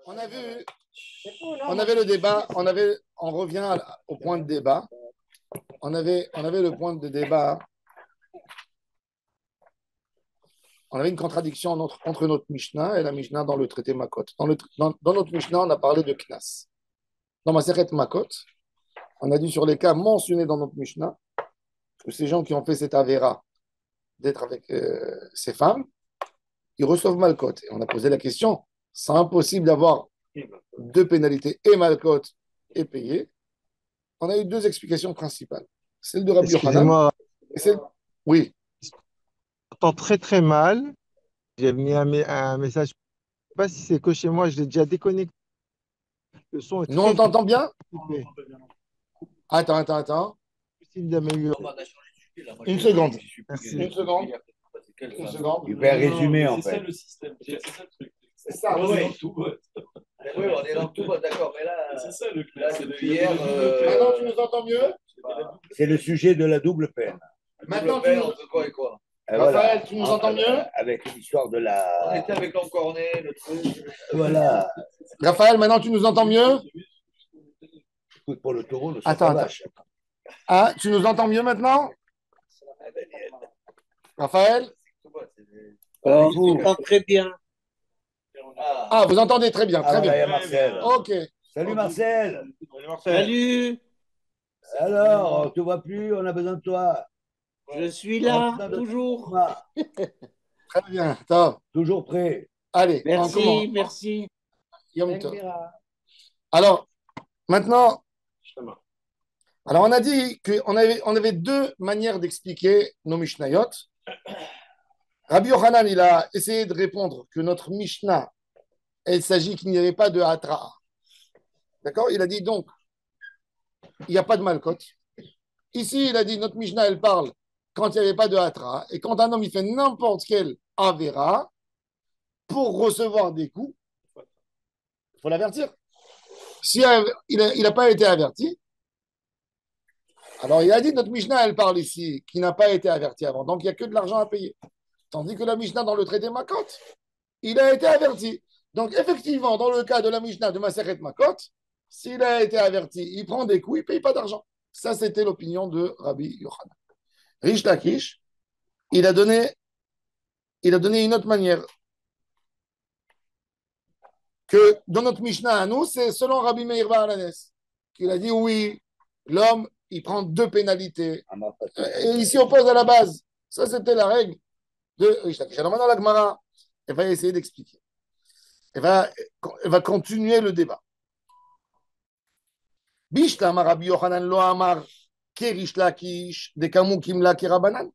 On a vu, on avait le débat, on revient au point de débat. On avait le point de débat. On avait une contradiction entre notre Mishnah et la Mishnah dans le traité Makot. Dans notre Mishnah, on a parlé de Knas. Dans ma Masechet Makot, on a dit sur les cas mentionnés dans notre Mishnah que ces gens qui ont fait cette avéra d'être avec ces femmes, ils reçoivent Malkot. Et on a posé la question, c'est impossible d'avoir deux pénalités, et Malkot et payé. On a eu deux explications principales. Celle de Rabbi Yochanan Excusez-moi, et celle... Oui. j'entends très très mal. J'ai mis un message. Je ne sais pas si c'est que chez moi, je l'ai déjà déconnecté. Le son est Nous, on très très t'entend bien? coupé. Attends. Possible d'améliorer. Une seconde. Merci. Une seconde. Une seconde. Super résumé, en C'est ça fait. le système. C'est ça le truc. C'est ça. On est dans tout. Oui, on est dans tout, d'accord, mais là, C'est ça le là, c'est depuis hier, Maintenant, tu nous entends mieux? c'est le sujet de la double peine. Maintenant, Double peine entre quoi et quoi? Raphaël, tu nous entends mieux? Avec l'histoire de la... On était avec l'encorné, le truc. Voilà. Raphaël, maintenant, tu nous entends mieux? Écoute, pour le taureau, le Attends. vache. Ah, tu nous entends mieux maintenant? Raphaël? Alors, je t'entends très bien. Ah, vous entendez très bien, très Voilà, il y bien. a Marcel. Ok. Salut Marcel. Salut, Alors, on te voit plus, on a besoin de toi. je suis On a là, besoin de toujours. toi. Très bien. Top. Toujours prêt. Allez, on commence. Merci. Yom Tov. Alors, maintenant, on a dit qu'on avait deux manières d'expliquer nos Mishnayot. Rabbi Yochanan, il a essayé de répondre que notre Mishnah, il s'agit qu'il n'y avait pas de Hatra. D'accord? Il a dit donc, il n'y a pas de Malkot. Ici, il a dit, notre Mishnah, elle parle quand il n'y avait pas de Hatra. Et quand un homme, il fait n'importe quel Avera pour recevoir des coups, il faut l'avertir. Si il n'a pas été averti, alors il a dit, notre Mishnah, elle parle ici, qui n'a pas été averti avant. Donc, il n'y a que de l'argent à payer. Tandis que la Mishnah, dans le traité Makot, il a été averti. Donc, effectivement, dans le cas de la Mishnah de Maseret Makot, s'il a été averti, il prend des coups, il ne paye pas d'argent. Ça, c'était l'opinion de Rabbi Yochanan. Rish Lakish, il a donné une autre manière. Que dans notre Mishnah à nous, c'est selon Rabbi Meir Ba'alanes, qu'il a dit oui, l'homme, il prend deux pénalités. Et il s'y oppose à la base. Ça, c'était la règle de Rish Lakish. Alors maintenant, la Gemara, elle va essayer d'expliquer. Elle va continuer le débat. Bishlam Rabbi Yochanan lo amar ke Rish Lakish de kamu kimla ke Rabanan.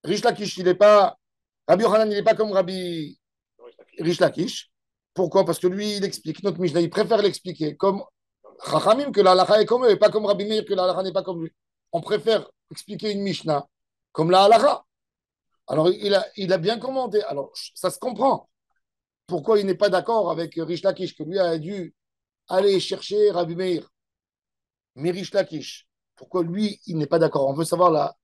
Rish Lakish, il n'est pas. Rabbi Yochanan, il n'est pas comme Rabbi Rish Lakish. Pourquoi? Parce que lui, il explique. Notre Mishnah, il préfère l'expliquer comme Chachamim, que la halakha est comme eux, et pas comme Rabbi Meir, que la halakha n'est pas comme lui. On préfère expliquer une Mishnah comme la halakha. Alors, il a bien commenté. Alors, ça se comprend. Pourquoi il n'est pas d'accord avec Rish Lakish, que lui a dû aller chercher Rabbi Meir. Mais Rish Lakish, pourquoi lui, il n'est pas d'accord? On veut savoir là,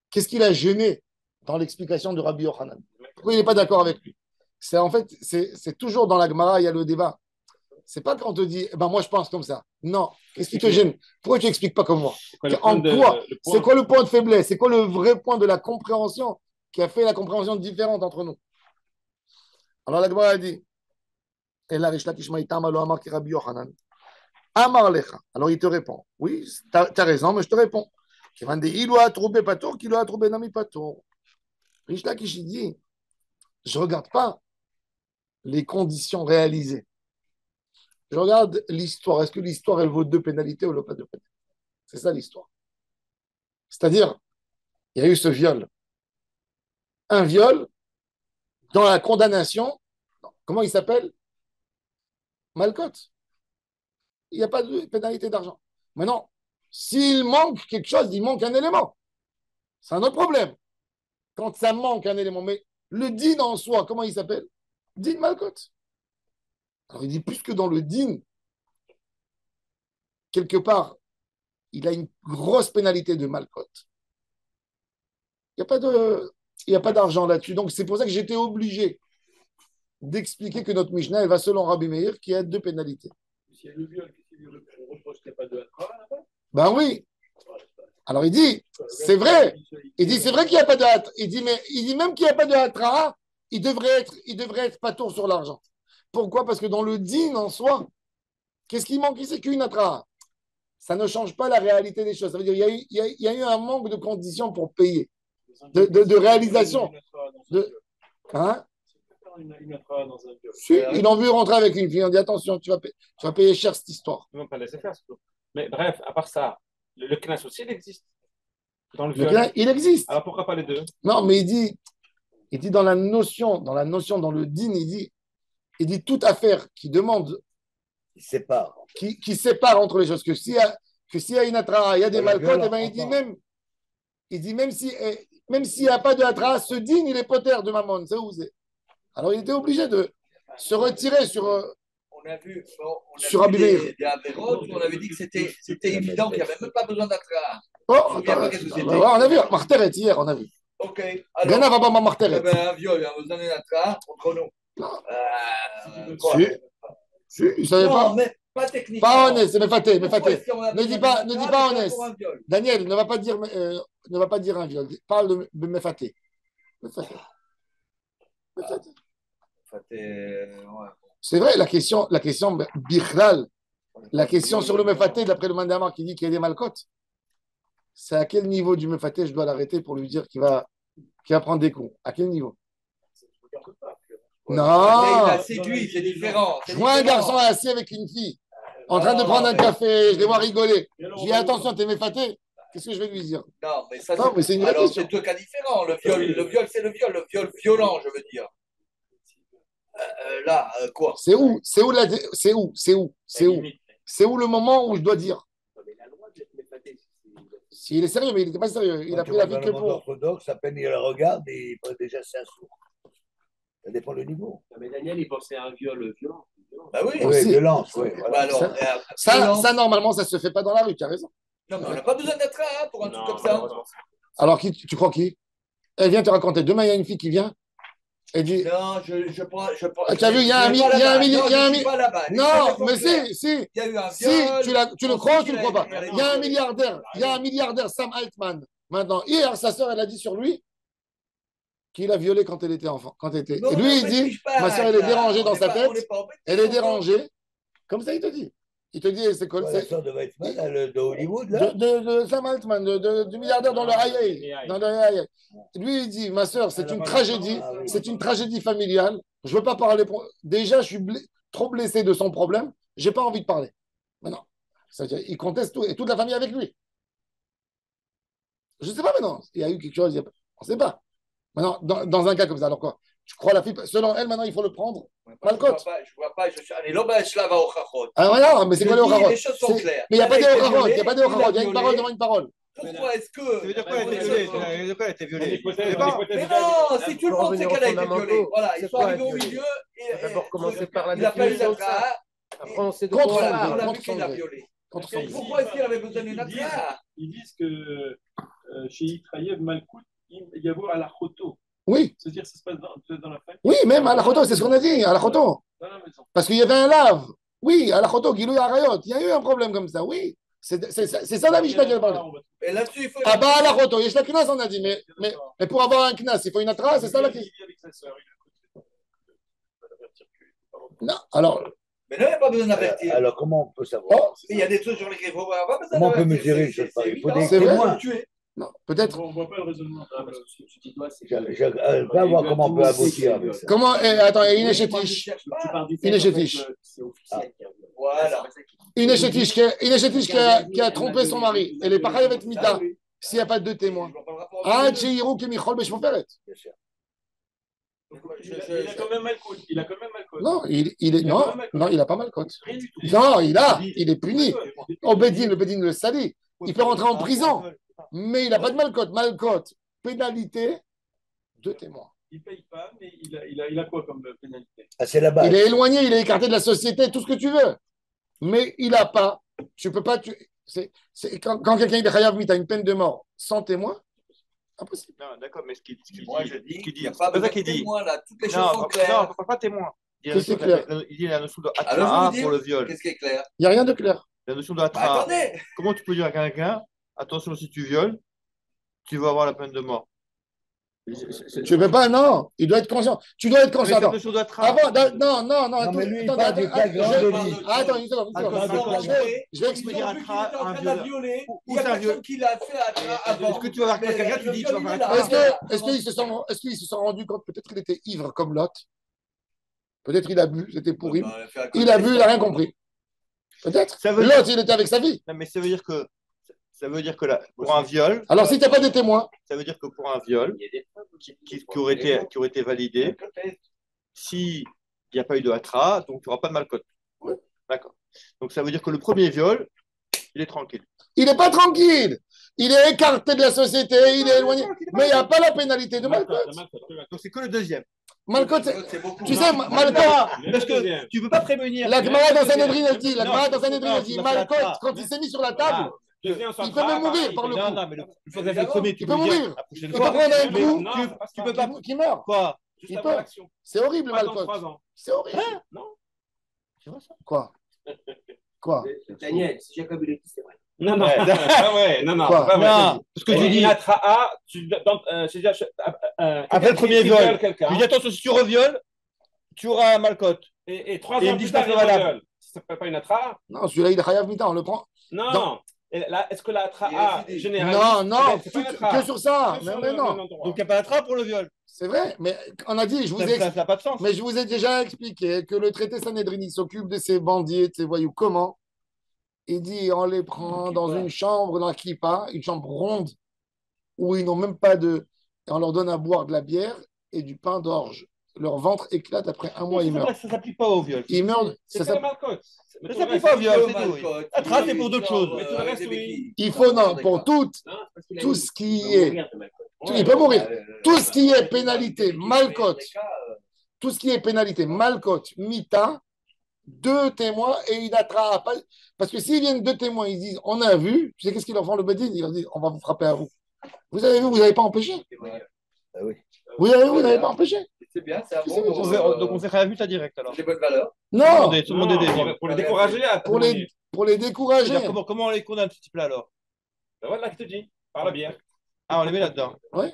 qu'est-ce qu'il a gêné dans l'explication de Rabbi Yochanan? Pourquoi il n'est pas d'accord avec lui? C'est toujours dans la Gemara, il y a le débat. C'est pas quand on te dit, moi je pense comme ça. Non. Qu'est-ce qui te gêne? Pourquoi tu n'expliques pas comme moi? En quoi? C'est quoi le point de faiblesse? C'est quoi le vrai point de la compréhension qui a fait la compréhension différente entre nous? Alors la Gemara a dit, et la Rish Lakish Maïtam alo amar ki Rabbi Yochanan. Amar lecha. Alors il te répond, oui, tu as raison, mais je te réponds. Kivan de ilo a trouvé patour, kilo a trouvé nami patour. Rish Lakish il dit, je ne regarde pas les conditions réalisées. Je regarde l'histoire. Est-ce que l'histoire, elle vaut deux pénalités ou pas deux pénalités? C'est ça l'histoire. C'est-à-dire, il y a eu ce viol. Un viol dans la condamnation, comment il s'appelle? Malcotte. Il n'y a pas de pénalité d'argent. Maintenant, s'il manque quelque chose, il manque un élément. C'est un autre problème. Quand ça manque un élément. Mais le din en soi, comment il s'appelle? Din Malcotte. Alors il dit, plus que dans le din, quelque part, il a une grosse pénalité de Malcotte. Il n'y a pas d'argent là-dessus. Donc, c'est pour ça que j'étais obligé d'expliquer que notre Mishnah, elle va selon Rabbi Meir, qui a deux pénalités. S'il y a le viol, on reproche qu'il n'y a pas de hatra là-bas. Ben oui. Alors il dit, c'est vrai. Il dit, c'est vrai qu'il n'y a pas de hatra. Il dit même qu'il n'y a pas de hatra, il devrait être patour sur l'argent. Pourquoi? Parce que dans le din en soi, qu'est-ce qui manque? C'est qu'une hatra. Ça ne change pas la réalité des choses. Ça veut dire qu'il y a eu un manque de conditions pour payer, de réalisation. Hein? Une hatra dans un viol. Si, ils l'ont vu rentrer avec une fille. On dit attention, tu vas payer cher cette histoire. Ils ne vont pas laisser faire. Mais bref, à part ça, le knas aussi, il existe. Dans le Le viol. knas, il existe. Alors pourquoi pas les deux? Non, mais il dit dans la notion, dans le din, il dit toute affaire qui demande, qui sépare entre les choses, que s'il y a une atra, il y a des malcotes, eh ben, il dit même s'il n'y a pas de atra, ce din, il est poter de mammon, c'est où c'est. Alors il était obligé de se retirer sur on a vu Rabbi Meir. des avérotes où on avait dit que c'était évident qu'il n'y avait même pas besoin d'atra. Oh, attends, qu'est-ce que c'était. on a vu, Marteret hier, on a vu. Ok. Rien à voir Marteret. Un viol, il y a besoin d'une atra contre nous. Quoi? Si, il ne savait pas. Non, mais pas techniquement. Pas honnête, c'est Mefaté. Ne dis pas honnête. Daniel, ne va pas dire un viol. Parle de Mefaté. C'est vrai, la question Bichlal, la question sur le Mefaté, d'après le Mandamar qui dit qu'il y a des malcotes, c'est à quel niveau du Mefaté je dois l'arrêter pour lui dire qu'il va prendre des coups? À quel niveau? Non. Il a séduit, c'est différent. Je vois un garçon assis avec une fille, en train de prendre un café, je les vois rigoler. Je dis attention, t'es Mefaté. Qu'est-ce que je vais lui dire? Non, mais ça, c'est une vraie question. C'est deux cas différents. Le viol, c'est le viol violent, je veux dire. Là, quoi? C'est où le moment où je dois dire? S'il est sérieux, mais il n'était pas sérieux. Il a pris la vie que pour. Orthodoxe, à peine il la regarde, et il peut déjà c'est un sourd. Ça dépend du niveau. Mais Daniel, il pensait à un viol violent. Bah oui, violence. Oui, bah alors, ça, normalement, ça ne se fait pas dans la rue, tu as raison. Non, mais on n'a pas besoin d'être là pour un truc comme ça. Alors, tu crois qui? Elle vient te raconter. Demain, il y a une fille qui vient. Elle dit. Non, je prends. Tu as vu, il y a un milliardaire. Non, mais si. Il y a eu un Si, viol. tu le crois ou tu ne le crois pas? Il y a un milliardaire, Sam Altman. Maintenant, hier, sa sœur, elle a dit sur lui qu'il a violé quand elle était enfant. Et lui, il dit, ma sœur, elle est dérangée dans sa tête. Elle est dérangée. Comme ça, il te dit. Il te dit, c'est quoi? La sœur de Weizmann, de Hollywood, là. De Sam Altman, du milliardaire dans le IA. Lui, il dit, ma sœur, c'est une tragédie. C'est une tragédie familiale. Je ne veux pas parler. Déjà, je suis trop blessé de son problème. Je n'ai pas envie de parler. Maintenant, il conteste tout. Et toute la famille avec lui. Je ne sais pas maintenant. Il y a eu quelque chose. On ne sait pas. Maintenant, dans un cas comme ça, alors quoi? Tu crois la fille, selon elle, maintenant, il faut le prendre. Malcote. Je vois pas, je l'obèche-là va au chachot. Ah voilà, mais c'est quoi le ochachot? Les choses sont claires. Mais il n'y a pas de ochachot, il y a une parole devant une parole. Pourquoi est-ce que. Ça veut dire quoi, elle a été violée? De quoi elle a été violée? Mais non, si tout le monde sait qu'elle a été violée. Voilà, ils sont arrivés au milieu et. D'abord commencer par la il a pas eu définition de ça. d'atra. Après, on sait de Contre quoi on son parle. On a vu qu'il l'a violée. Contre son gré. Pourquoi est-ce qu'il avait besoin d'une atra? Ils disent que chez Yitraïev, Malkout, il y a à la photo. Oui. C'est-à-dire que ça se passe dans la famille. Oui, même à la photo, c'est ce qu'on a dit, à la photo. Parce qu'il y avait un lave. Oui, à la photo, Gilou Arayot. Il y a eu un problème comme ça, oui. C'est ça la Mishnah qui a parlé. Et là-dessus, il faut. Ah bah à la photo, il y a la knas, on a dit. Mais pour avoir un knas, il faut une atra, c'est ça la question. Non, alors. Mais là, il n'y a pas besoin d'avertir. Alors, comment on peut savoir? Il y a des trucs sur lesquels il faut avoir pas besoin Comment on peut d'avertir. mesurer ça? Il faut des C'est vrai. témoins. Non, peut-être. On ne voit pas le raisonnement. Je vais voir comment on peut aboutir avec ça. Comment. Attends, il y a une échetiche. Une échetiche. Voilà. Une échetiche qui a trompé son mari. Elle est pareille avec Mita. S'il n'y a pas de deux témoins. Ah, Tcheirou qui Michol Beshmoferet. Il a quand même mal côte. Non, il n'a pas mal côte. Non, il est puni. Au Bedin, le Bedin le salit. Il peut rentrer en prison. Mais il n'a pas de malcote. Malcote, pénalité, deux témoins. Il ne paye pas, mais il a quoi comme pénalité? Ah, c'est la base. Il est éloigné, il est écarté de la société, tout ce que tu veux. Mais il n'a pas. Tu peux pas. Quand quelqu'un est chayav, tu as une peine de mort sans témoin. Impossible. Non, d'accord, mais ce qu'il Moi, dit, je dis ce qu'il qu'il dit, n'y a c'est pas pas ça besoin qu'il de dit. témoin, là. Toutes les choses Non, sont non, claires. pas témoin. Il Qu'est-ce qui est clair? dit la notion de Alors, je vais atraa vous dire, pour le viol. qu'est-ce qui est clair? Il n'y a rien de clair. La notion de Bah, atraa. attendez. Comment tu peux dire à quelqu'un, attention, si tu violes, tu vas avoir la peine de mort. Tu ne peux pas, non. Il doit être conscient. Tu dois être Mais conscient. cette Attends. notion d'attra. Avant, non, non, non. Non, mais lui, il attendez, parle du flagrant délit. Attends, une seconde. Attends, Je vais Ils expliquer. ont vu qu'il était en train de la violer. Ou Il n'y a c'est un personne qui l'a fait avant. Est-ce que tu vas voir quelqu'un, tu dis tu vas faire un Est-ce qu'ils se sont rendus compte, peut-être qu'il était ivre comme Lot. Peut-être il a bu, c'était pourri. Il a bu, il n'a rien compris. Peut-être. Lot, il était avec sa vie. Non, mais ça veut dire que là, pour un viol, Alors, si tu n'as pas des témoins, ça veut dire que pour un viol qui aurait été validé, s'il n'y a pas eu de hatra, donc tu n'auras pas de malcote. Ouais. D'accord. Donc ça veut dire que le premier viol, il est tranquille. il n'est pas tranquille. Il est écarté de la société, il est éloigné. Mais il n'y a pas la pénalité de malcote. Donc c'est que le deuxième. Malcote, c'est beaucoup. tu sais, malcote. Parce que tu ne peux pas prévenir. La Gemara dans Sanhedrin, elle dit, Non, malcote, quand il s'est mis sur la table, il peut même mourir par le coup. Non, mais le fois que tu as fait le premier, tu Il peut peux dire mourir. la prochaine Il peut fois. prendre un coup, Tu peux pas. qui meurt. Quoi? Juste Il avant peut. l'action. C'est horrible, Pas dans malcote. 3 ans. C'est horrible. Non. Quoi? Quoi? Daniel, si Jacob il est dit, c'est vrai. Non, non. Ouais. Ah ouais, non, non. Quoi? c'est pas vrai. Non, ce que tu dis. Une atraa, Après le premier viol, quelqu'un. tu dis attention, si tu revioles, tu auras un malcote. Et 3 Et ans une plus tard, distance il valable. reviole. Ça s'appelle pas une atraa? Non, celui-là, il est Chayav Mita, on le prend. Non. Non. Et là, est-ce que la atraa Il générale? Non, non, c'est pas une atraa. que sur ça. Que sur Mais le non. même endroit. Donc il n'y a pas d'attrape pour le viol. C'est vrai, mais on a dit, Ça n'a pas de sens. mais je vous ai déjà expliqué que le traité Sanhedrin il s'occupe de ces bandits et de ces voyous. Comment? Il dit on les prend dans une chambre, dans la kippa, une chambre ronde, où ils n'ont même pas de. Et on leur donne à boire de la bière et du pain d'orge. Leur ventre éclate après un mois, ils meurent. Ça ne s'applique pas au viol. Ils meurent. C'est pas le malcote. Ça ne s'applique pas au viol, c'est tout. Attrape, c'est pour d'autres choses. Mais tout le reste, oui. Il faut, non, pour tout ce qui est. Il peut mourir. Tout ce qui est pénalité, malcote, tout ce qui est pénalité, malcote, mita, 2 témoins et une attrape. Parce que s'ils viennent 2 témoins, ils disent on a vu, tu sais qu'est-ce qu'ils leur font le bedin? Ils leur disent on va vous frapper à vous. Vous avez vu, vous n'avez pas empêché. Ah oui. Vous avez vu, vous n'avez pas empêché. C'est bien, c'est un bon. Donc on fait rien vu ça direct alors. J'ai bonne valeur. Non, Tout le monde est dédié. Pour les décourager, à pour les décourager. C'est-à-dire, comment on les condamne ce type-là alors? Ben voilà, qui te dit, par la bière. Ah, on les met là-dedans. Ouais.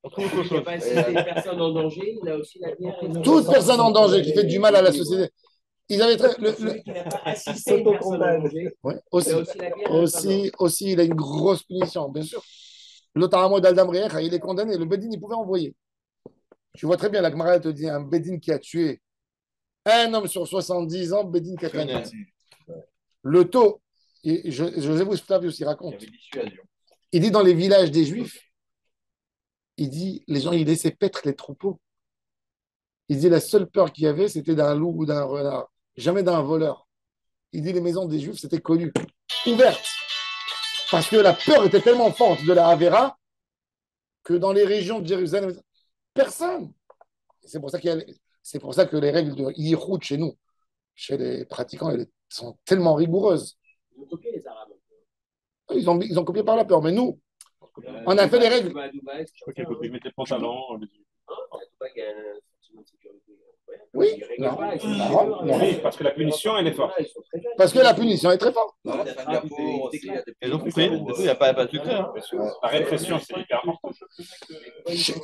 On trouve autre Il n'y a chose. pas assez de personnes en danger, il a aussi la bière. Toute personne en danger qui fait du mal à la société. Ils avaient très. Celui qui n'a pas assisté une personne en danger, Ouais, il aussi. a aussi la bière. Aussi, il a une grosse punition, bien sûr. L'Otaramo d'Aldam Reyecha, il est condamné. Le Bedin, il pouvait envoyer. Tu vois très bien, la Gemara te dit un Bedin qui a tué un homme sur 70 ans, Bedin qui a tué un homme. Le taux, et Joséphus Flavius, il raconte. Il dit dans les villages des Juifs, il dit les gens, ils laissaient paître les troupeaux. Il dit la seule peur qu'il y avait, c'était d'un loup ou d'un renard, jamais d'un voleur. Il dit les maisons des Juifs, c'était connu, ouvertes. Parce que la peur était tellement forte de la Havera que dans les régions de Jérusalem, personne. C'est pour ça que les règles de Yichud chez nous, chez les pratiquants, elles sont tellement rigoureuses. Ils ont copié les Arabes. Ils ont copié par la peur. Mais nous, on a fait les règles. Je crois qu'ils mettaient le pantalon. Oui, non. Oui, parce que la punition, elle est forte. Parce que la punition est très forte. Ils ont compris. Il n'y a pas de secret. Hein. La répression, c'est hyper important.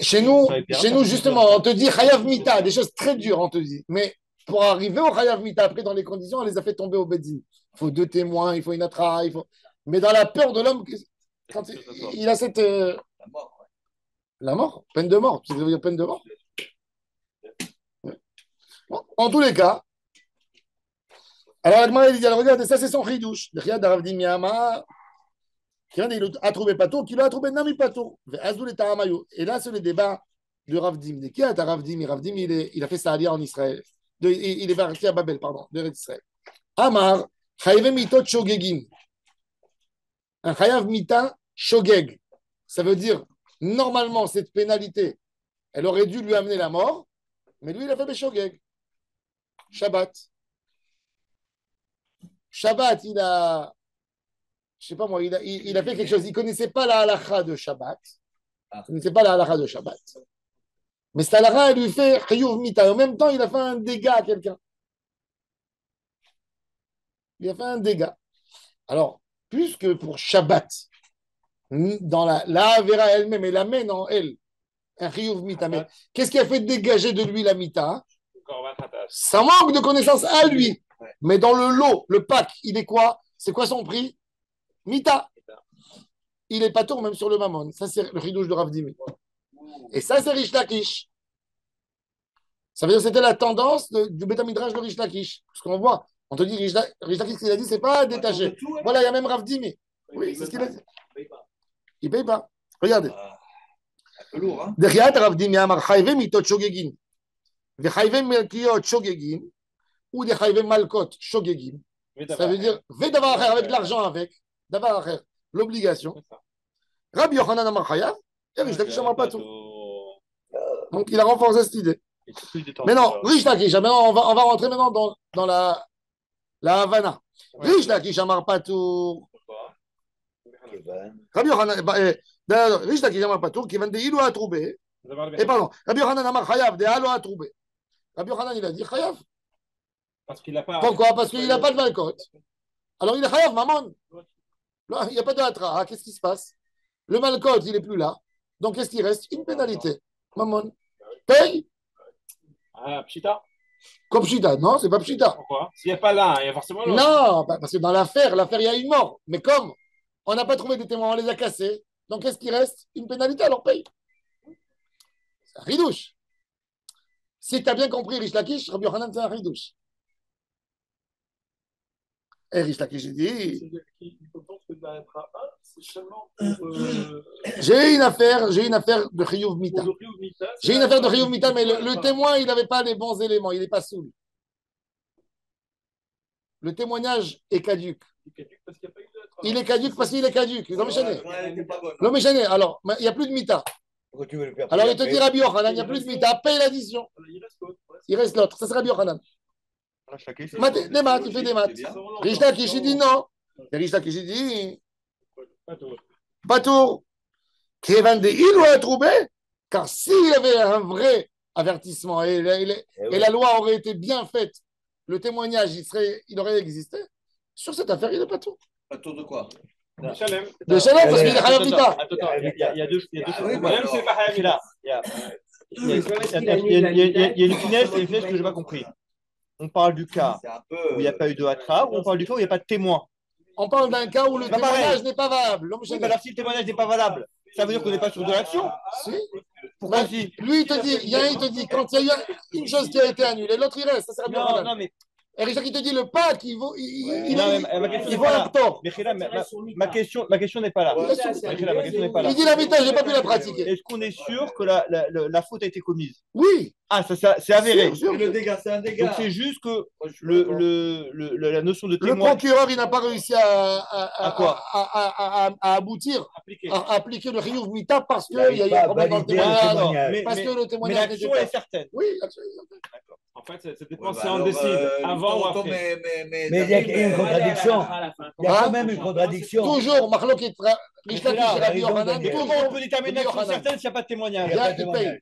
Chez nous, justement, on te dit Chayav Mita, des choses très dures, on te dit. Mais pour arriver au Chayav Mita, après, dans les conditions, on les a fait tomber au Bedin. Il faut 2 témoins, il faut une attra, Mais dans la peur de l'homme, quand il a cette. La mort, peine de mort. Tu sais ce que ça veut dire peine de mort? Bon, en tous les cas, alors Agmara dit, alors regardez, ça c'est son chidouche. Le chiyad d'Arav Miyama, qui a trouvé Pato, qui l'a trouvé Nami Pato. Et là, c'est le débat de Rav Dim. Qui est Rav Dim? Rav Dim, il a fait sa alia en Israël. Il est parti à Babel, pardon, de Israël. Amar, Chayav Mitot Shogegim. Un Chayav Mita Shogeg. Ça veut dire, normalement, cette pénalité, elle aurait dû lui amener la mort, mais lui, il a fait Beshogeg. Shabbat. Shabbat, il a, je sais pas moi, il a fait quelque chose. Il connaissait pas la halakha de Shabbat. Ce n'était pas la halakha de Shabbat. Mais cette halakha, elle lui fait chiyuv mita. En même temps, il a fait un dégât à quelqu'un. Il a fait un dégât. Alors, puisque pour Shabbat, dans la Avera elle-même, elle amène en elle un chiyuv mita. Mais qu'est-ce qui a fait dégager de lui la mita? Ça manque de connaissances à lui. Mais dans le lot, le pack, il est quoi? C'est quoi son prix? Mita. Il est pas tour même sur le mammon. Ça, c'est le chidouche de Rav Dimi. Et ça, c'est Rish Lakish. Ça veut dire que c'était la tendance du Beth Midrash de Rish Lakish. Parce qu'on voit, on te dit, Rish Lakish, ce qu'il a dit, c'est pas détaché. Voilà, il y a même Rav Dimi. Oui, c'est ce qu'il a dit. Il paye pas. Regardez. Un peu lourd, hein? Derrière, Rav Dimi amar chayve mitot shogegin. Ve chayve melkiot shogegin. Ou des chayve malkot shogegin. Ça veut dire, ve davar acher, avec de l'argent avec. Davar acher, l'obligation. Rabbi Yochanan amar chayav. Et Rish Lakish amar pas tout. Donc, il a renforcé cette idée. Mais non, Rish Lakish, maintenant, on va rentrer maintenant dans la Havana. Rish Lakish amar pas tout. Rabbi Yochanan, Rish Lakish amar pas tout, qui vend des ilu à trouver. Et pardon, Rabbi Yochanan amar chayav, des halo à trouver. Rabbi Yochanan, il a dit chayav. Parce qu'il n'a pas. Pourquoi? Parce qu'il n'a pas de malcote. Alors, il est chayav, maman. Il n'y a pas de hatra. Qu'est-ce qui se passe? Le malcote, il n'est plus là. Donc, qu'est-ce qui reste? Une pénalité. Maman. Paye. Ah, pchita. Comme pchita. Non, c'est pas pchita. Pourquoi? S'il n'y a pas l'un, il y a forcément l'autre. Non, parce que dans l'affaire, il y a une mort. Mais comme on n'a pas trouvé des témoins, on les a cassés. Donc, qu'est-ce qui reste? Une pénalité, alors paye. C'est un ridouche. Si tu as bien compris Rish Lakish, Rabbi Yochanan, c'est un ridouche. Et Rish Lakish, il dit j'ai une affaire de Chiyuv Mita. J'ai une affaire de Chiyuv Mita, mais le témoin, il n'avait pas les bons éléments, il n'est pas saoul. Le témoignage est caduc. Il est caduc parce qu'il est caduc. L'homme échané. Alors, il n'y a plus de Mita. Alors, il te dit Rabbi Yochanan, il n'y a plus de Mita, paye l'addition. Il reste l'autre. Ça, c'est Rabbi Yochanan. Des maths, il fait des maths. Rish Lakish, il dit non. Et Rish Lakish, il dit pas tour. Kévan de il doit trouver, car s'il y avait un vrai avertissement et la loi aurait été bien faite, le témoignage, il aurait existé. Sur cette affaire, il n'est pas tout. Pas tour de quoi? De Shalem. De Shalem, parce qu'il est Chayav Mita. Il y a deux choses. Même si c'est pas Chayav Mita. Il y a une finesse et une finesse que je n'ai pas compris. On parle du cas où il n'y a pas eu de hatra, ou on parle du cas où il n'y a pas de témoin. On parle d'un cas où le témoignage n'est pas valable. Oui, mais alors si le témoignage n'est pas valable, ça veut dire qu'on n'est pas sur de l'action. Si. Pourquoi si? Lui, il te dit, quand il y a eu une chose qui a été annulée, l'autre, il reste. Ça sera bien. Non, mais. Et Richard, il te dit, le pack, il vaut un tort. Ma question n'est pas là. Ma question n'est pas là. Il dit la méthode, je n'ai pas pu la pratiquer. Est-ce qu'on est sûr que la faute a été commise? Oui. Ah, ça c'est avéré. Le dégât, c'est un dégât. Donc c'est juste que la notion de témoin. Le procureur, il n'a pas réussi à quoi? À aboutir, à appliquer le Chiyuv Mita parce qu'il y a eu un problème dans le témoignage. Parce que le témoignage. Mais l'action est certaine. Oui, l'action est certaine. En fait, ça dépend si on décide avant ou après. Mais il y a une contradiction. Il y a quand même une contradiction. Toujours, Marlock et Rish Lakish et Rabbi Yochanan. Comment on peut déterminer une action certaine s'il n'y a pas de témoignage? Il paye.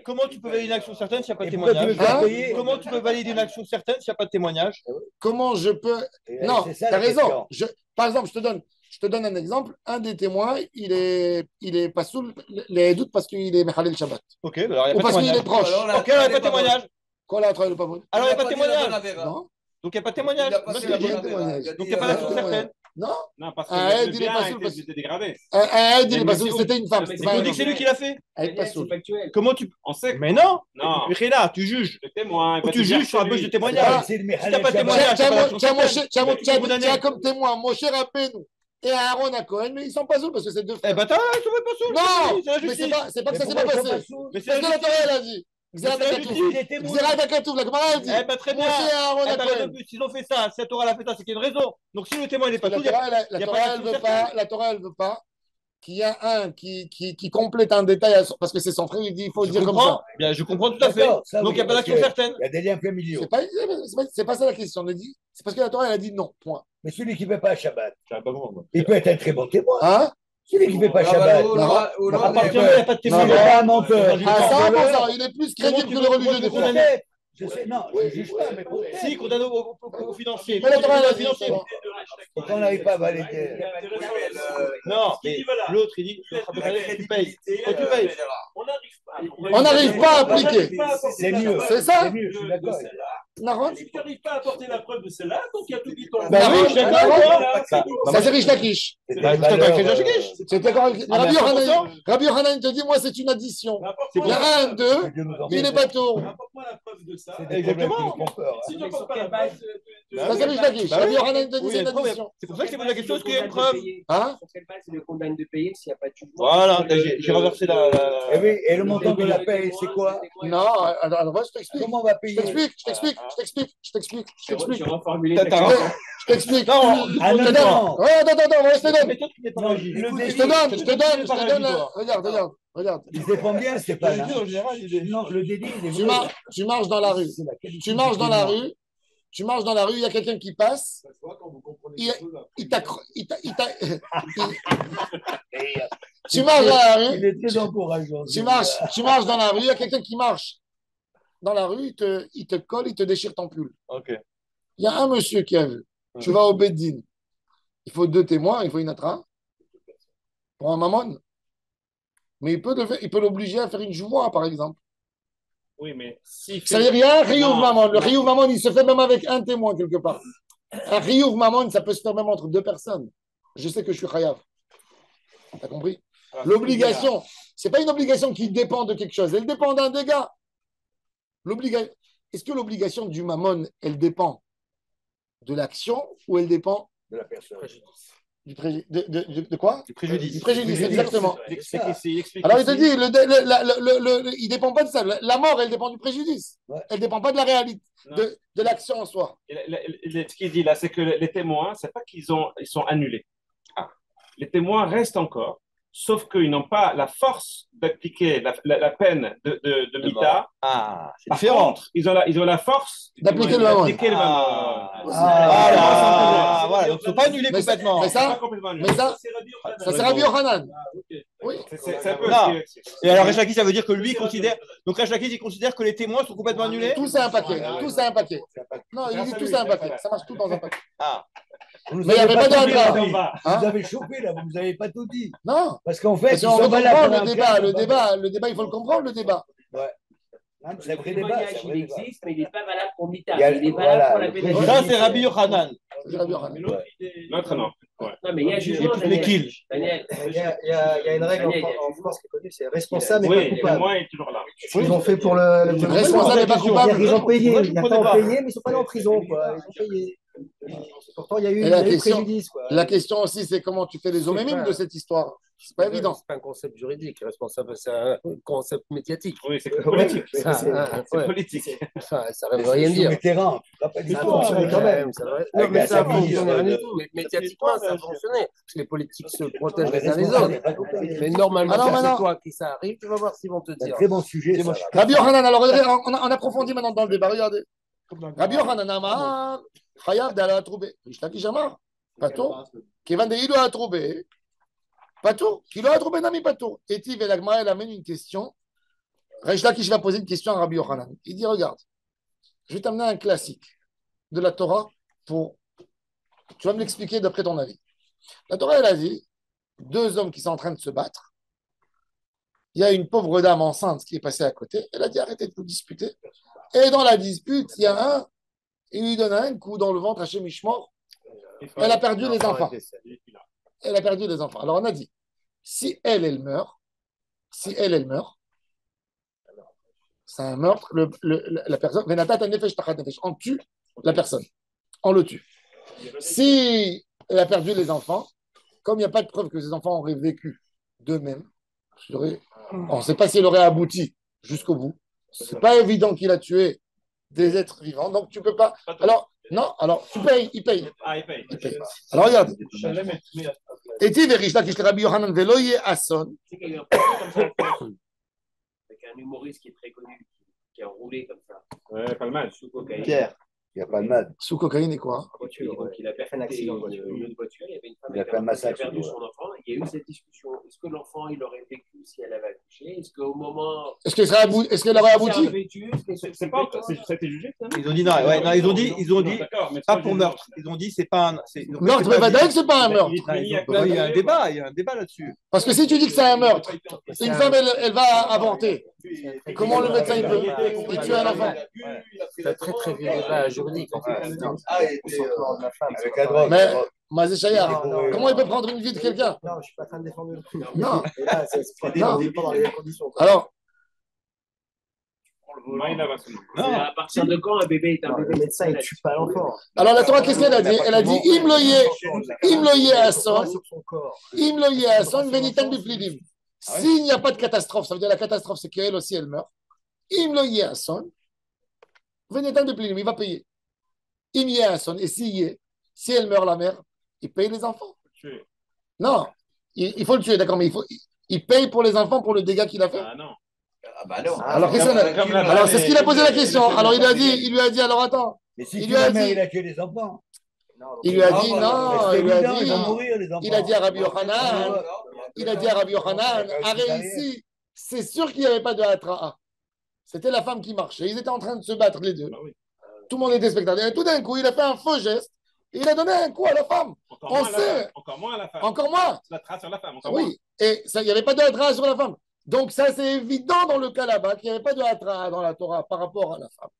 Comment tu peux valider une action certaine s'il n'y a pas de témoignage? Comment tu peux valider une action certaine s'il n'y a pas de témoignage? Comment je peux. Non, tu as raison. Par exemple, je te donne un exemple. Un des témoins, il est pas sous les doutes parce qu'il est Mechalel Shabbat. Ok, alors il n'y a ou pas de parce qu'il témoignage. est proche. Ok, alors il n'y a pas de témoignage. Quoi là, le pas bon? Alors il n'y a pas de témoignage. Non. Donc il n'y a pas de témoignage. Il y a un témoignage. Donc il n'y a pas d'action certaine. Non. Non, parce que Aïd, le il est bien pas a saoul. été dégradé. Aïd, il est pas saoul. C'était une femme. Mais on dit que c'est lui qui l'a fait. Elle est pas saoul. Comment tu. On sait. Mais non. Non. Mais là, tu juges. Le témoin. Tu juges sur la base de témoignage. Si tu n'as pas de témoignage, Tiens comme témoin Moshe Rabbeinu et Aaron à Cohen, mais ils sont pas sauls parce que c'est deux frères. Eh ben, ils sont pas sauls. Non, c'est la mais justice. c'est pas que ça s'est pas passé. Mais C'est ce que la Torah elle a dit. Xérat Akatouf, la Gemara elle dit. Eh ben, très bien. Moshe et Aaron à Cohen. S'ils ont fait ça, si la Torah l'a fait ça, c'est qu'il y a une raison. Donc si le témoin n'est pas saoul, la Torah elle veut pas qu'il y a un qui complète un détail parce que c'est son frère, il dit il faut dire comme ça. Bien, je comprends tout à fait. Donc il n'y a pas d'action certaine. Il y a des liens familiaux. C'est pas ça la question. C'est parce que la Torah elle a dit non. Point. Mais celui qui ne fait pas Shabbat, il peut être un très bon témoin. Hein? Celui qui ne fait pas Shabbat. À partir du moment où il n'y a pas de Il témoin, n'est pas un menteur. À 100%, il est plus crédible que le religieux des fois. Je sais, non, je ne juge pas, mais si, condamné au financier. Mais la Torah, elle a dit, financier. c'est bon. pourquoi on n'arrive pas à valider? Non, mais l'autre, il dit que tu payes. Quand tu payes. On n'arrive pas à appliquer. C'est mieux. C'est ça? C'est mieux, je suis d'accord. Naron? Si tu n'arrives pas à apporter la preuve de celle-là, donc il y a tout qui tombe. Bah oui, je suis d'accord avec toi. Ça, c'est Rish Lakish. Je suis d'accord avec les gens qui C'est d'accord avec Ah, Rabbi mais à Yochanan. Rabbi Yochanan te dit, moi, c'est une addition. Il y a un, deux, il n'est pas tôt. Apporte-moi la preuve de ça. Exactement. Si tu n'apportes pas la preuve, Ça, c'est Rish Lakish. Bah Rabbi oui. Yochanan te dit, Oui, c'est une il y a une addition. C'est pour ça que je t'ai posé la question, est-ce qu'il y a une preuve? Hein? sur quelle base il le condamne de payer s'il n'y a pas de jugement? Voilà, j'ai renversé la. Eh oui, et le montant de la paye, c'est quoi? Non, alors, moi, je t'explique. Comment on va payer? Je t'explique. J'ai reformulé T'as- ta t'as- question. Je t'explique. Non, Ah, Je te non, donne. non. Ouais, attends, je te donne. mais toi, tu n'es pas Non, réagi. le Je délit, te donne. Toi. Regarde. il se défend bien, c'est pas là. En général, il est. Non, le délit, il est Tu, vrai. tu marches dans la rue. C'est la qualité Tu marches du dans la paiement. rue. Il y a quelqu'un qui passe. Il t'a. Tu marches dans la rue. Il est très encourageant. Tu marches dans la rue. Il y a quelqu'un qui marche dans la rue. Il te colle, il te déchire ton pull. Ok. Il y a un monsieur qui a vu. Tu vas au Beddin. Il faut 2 témoins, il faut une atra pour un mammon. Mais il peut l'obliger à faire une joie, par exemple. Oui, mais si. Ça veut dire, il y a un riyuv Non, mammon. Le non. riyuv mammon, il se fait même avec un témoin quelque part. Un riyuv mammon, ça peut se faire même entre 2 personnes. Je sais que je suis chayav. T'as compris? Alors, L'obligation, c'est pas une obligation qui dépend de quelque chose. Elle dépend d'un dégât. Est-ce que l'obligation du mammon, elle dépend de l'action ou elle dépend De la personne. de quoi? Du préjudice. Du préjudice, exactement. Il explique ici, il explique Alors il te ici. dit, il dépend pas de ça. La mort, elle dépend du préjudice. Ouais. Elle dépend pas de la réalité, Non. de l'action en soi. Ce qu'il dit là, c'est que les témoins, c'est pas ils sont annulés. Les témoins restent encore, sauf qu'ils n'ont pas la force d'appliquer la peine de Mita. Ah, c'est Par différent. contre, ils ont la force D'appliquer le mammon. d'appliquer le Ah. mammon. Ah, voilà, donc il ne faut pas annuler Mais complètement. mais C'est pas ça, complètement annulé. mais ça c'est Rabbi Yochanan. Oui. C'est un peu Non. ce qui est- Et alors, Rachaki, ça veut dire que lui considère. Donc, Rachaki, il considère que les témoins sont complètement annulés? Tout c'est un paquet. Tout c'est un paquet. Non, il dit tout c'est un paquet. Ça marche tout dans un paquet. Ah, Vous Mais il n'y avait pas tout dit, d'entrave. David. Hein? Vous avez chopé là, vous nous avez pas tout dit. Non. Parce qu'en fait, Parce ils qu'on sont veut pas là comprendre pour le un débat. cadre, Le débat, il faut le comprendre, le débat. Hein, c'est un vrai Le débat. témoignage, c'est un il vrai débat. existe, mais il n'est pas valable pour Mita. Il y a- Il est voilà, valable pour la le pénalité. préjudice. ça, c'est Rabbi Yochanan. C'est Rabbi Yochanan. Mais l'autre, il est- L'autre, non. Ouais. Non, mais il y a un Il jugement. est les kills. Daniel, Il y a une règle en France qui est connue, c'est responsable mais Oui, pas le coupable. témoin est toujours là. Ce qu'ils ont fait pour le Responsable et pas coupable. Ils ont payé, Moi, il je n'y a comprenais pas pas. payé, mais ils ne sont pas allés en prison, quoi. Ils ont payé. Pourtant, il y a eu, Et la il y a eu question- préjudice, quoi. La question aussi, c'est comment tu fais les homémimes de cette histoire. C'est pas évident. C'est pas un concept juridique, responsable, c'est un concept médiatique. Oui, c'est politique. Ça, C'est ouais. politique. Ça ne veut rien Sur dire. le terrain, tu te rappelles Ça a l'histoire. fonctionné quand même. Ça devrait- Non, Avec mais la ça a famille, fonctionné rien de- du tout. Mais médiatiquement, ça a fonctionné. Parce que les politiques se protègent les uns les responsable, autres. pas coupable. Mais normalement, Ah non, quand mais non. c'est toi qui ça arrive, tu vas voir s'ils vont te C'est un dire. très bon sujet. Ça, là. Rabbi Yochanan, alors on approfondit maintenant dans le débat. Regardez. Rabbi Yochanan Amar, Chayav d'Ala Troubé. Rishlaki Jamar. Pato. Kevan de Ido a trouvé. Pato. Kilo a trouvé Nami Pato. Et Tiv et l'Agma, elle amène une question. Rishlaki, je vais poser une question à Rabbi Yochanan. Il dit regarde, je vais t'amener un classique de la Torah pour. Tu vas me l'expliquer d'après ton avis. La Torah, elle a dit 2 hommes qui sont en train de se battre. Il y a une pauvre dame enceinte qui est passée à côté. Elle a dit arrêtez de vous disputer. Et dans la dispute, il y a un, il lui donne un coup dans le ventre à Shemishmor. Elle a perdu les enfants. Elle a perdu les enfants. Alors on a dit, si elle meurt, c'est un meurtre, la personne, on tue la personne. On le tue. Si elle a perdu les enfants, comme il n'y a pas de preuve que ces enfants auraient vécu d'eux-mêmes, on ne sait pas si elle aurait abouti jusqu'au bout. Ce n'est pas évident qu'il a tué des êtres vivants, donc tu ne peux pas. Alors, non, alors tu payes, il paye. Ah, il paye. Alors regarde. Et-il vérifie qu'il Rabbi Yochanan veloye Asson. Tu sais qu'il y a eu un procès comme ça en France, avec un humoriste qui est très connu, qui a roulé comme ça, Ouais, pas mal. sous cocaïne. Pierre, il n'y a pas de mal. Sous cocaïne et quoi? En voiture, donc il a percuté une autre voiture, il y avait une femme Il a fait un qui a massacre, perdu ouais. son enfant, il y a eu cette discussion. Est-ce que l'enfant, il aurait vécu si elle avait accouché? Est-ce qu'au moment. Est-ce qu'elle aurait abouti? C'est pas ça a été jugé, ça? Ils ont dit non, ouais, non, ils ont dit D'accord, mais pas c'est pour pas meurtre. Ils ont dit c'est pas un. Meurtre, mais Vadaï que c'est pas un meurtre. Il y a un débat là-dessus. Parce que si tu dis que c'est un meurtre, une femme, elle va avorter. Comment le médecin, il peut tuer un enfant? C'est un très très vieux débat juridique en fait. Avec la drogue. Mais, Mazé Chaya, Non, comment il peut prendre une vie de quelqu'un? Non, je ne suis pas en train de défendre le truc. Non. Et là, c'est pas dans les mêmes conditions. Quoi. Alors, C'est à partir de quand un bébé est un bébé? Le médecin, il ne tue pas l'enfant. alors la Torah, qu'est-ce qu'elle a dit? Elle a dit Imloye Asson, Sur son corps. Imloye Asson, Venitan Biplidim. S'il n'y a pas de catastrophe, ça veut dire la catastrophe, c'est qu'elle aussi, elle meurt. Imloye Asson, Venitan Biplidim, il va payer. Imye Asson, et si elle meurt, la mère, il paye les enfants. Non, il faut le tuer, d'accord, mais il paye pour les enfants pour le dégât qu'il a fait. Ah non. Ah bah non. Alors, alors c'est ce qu'il a posé la question. Alors, il lui a dit, alors attends. Mais si Il tu lui a la mère, dit- il a tué les enfants. Il lui a dit non, il lui a Ils vont dit, mourir, les enfants. il a dit à Rabbi Yochanan, arrête ici, c'est sûr qu'il n'y avait pas de Hatra'a. C'était la femme qui marchait. Ils étaient en train de se battre les deux. Tout le monde était spectateur. Et tout d'un coup, il a fait un faux geste. Et il a donné un coup à la femme. On sait. Encore moins à la femme. Encore moins. La trace sur la femme. Encore moins. Oui. Et il n'y avait pas de Hatra'a sur la femme. Donc ça, c'est évident dans le cas là-bas qu'il n'y avait pas de Hatra'a dans la Torah par rapport à la femme.